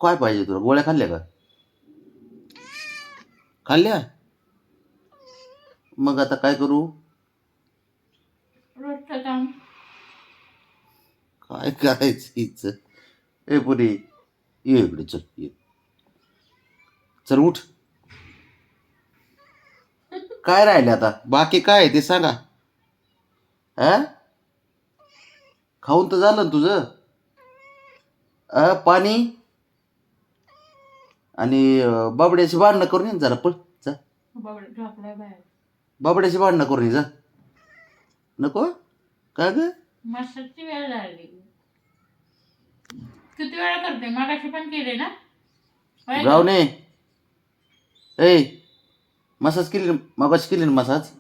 काय पाहिजे तुला? गोळ्या खाल्ल्या का? खाल्ल्या? मग आता काय करू? रोजचं काम. काय करायचं हिचं? ए पुरी ये इकडे, चल ये. चल उठ. काय राहिले आता? बाकी काय आहे ते सांगा. हा, खाऊन तर झालं ना तुझं. पाणी आणि बाबड्याची भांडणं करून ये ना जरा, पळ जा. बाबडे झोपलाय बाहेर. बाबड्याची भांडणं करून ये जा. नको काय ग? मसाजची वेळ झाली. किती वेळा करते? मागाशी पण केले ना? होय का? रावणे ए, मसाज केली मगाशी केली ना मसाज?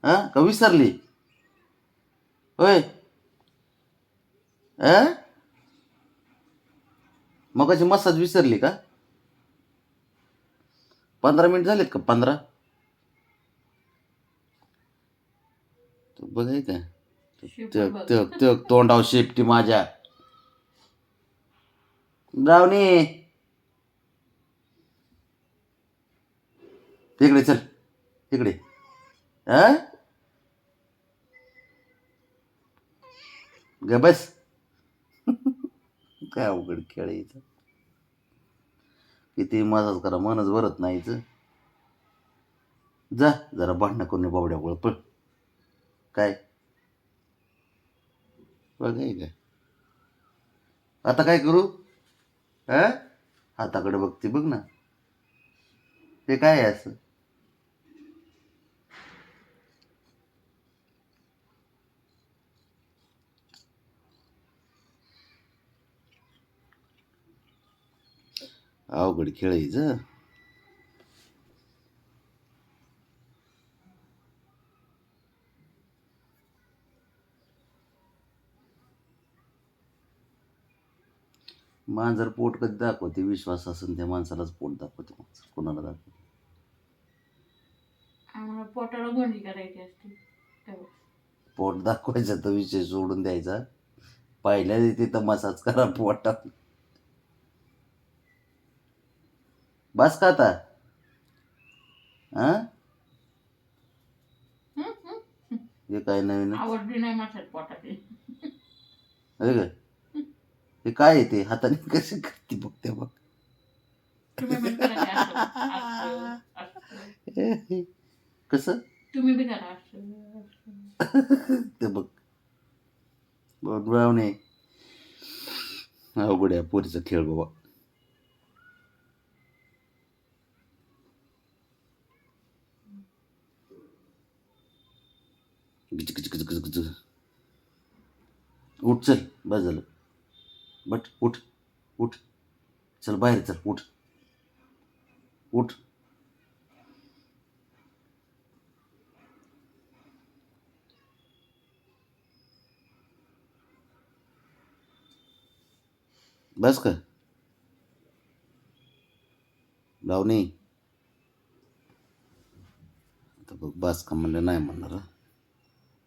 हा का विसरली? होय. मगाशी मसाज विसरली का? 15 मिनिट झालेत का? 15. बघाय का शिपट बघ. तोंडाव शेपटी माझ्या. रावणे तिकडे चल, तिकडे. ग बस. काय अवघड खेळायचं. किती मजाच करा, मनच भरत नाहीच. जा जरा भांडणं करून बाबड्या गोळ पळ. काय बघाय का? आता काय करू? हाताकडे बघते बघ ना. ते काय आहे असं? अवघड खेळायचं. मांजर पोट कधी दाखवते? विश्वास असेल त्या माणसालाच पोट दाखवते. माणसं कोणाला दाखवते? आम्हाला पोटाला गोंडी करायची असते तेव्हा. पोट दाखवायचा तर विषय सोडून द्यायचा. पहिल्या तिथं मसाज करा पोटात. बस का आता? हे काय नवीन? आवडली नाही मसाज पोटाची. हे काय आहे ते? हाताने कसे करते बघ ते बघ. तुम्ही पण करा की असं, असं. कसं? तुम्ही बी करा असं. ते बघ रावणे. अवघड आहे पोरीचा खेळ बाबा. गिच गिच गिच गिच गिच. उठ चल, बस झालं. बट उठ उठ. चल बाहेर चल, उठ उठ. बस का लावणी? आता बघ बस का म्हणलं नाही म्हणणार.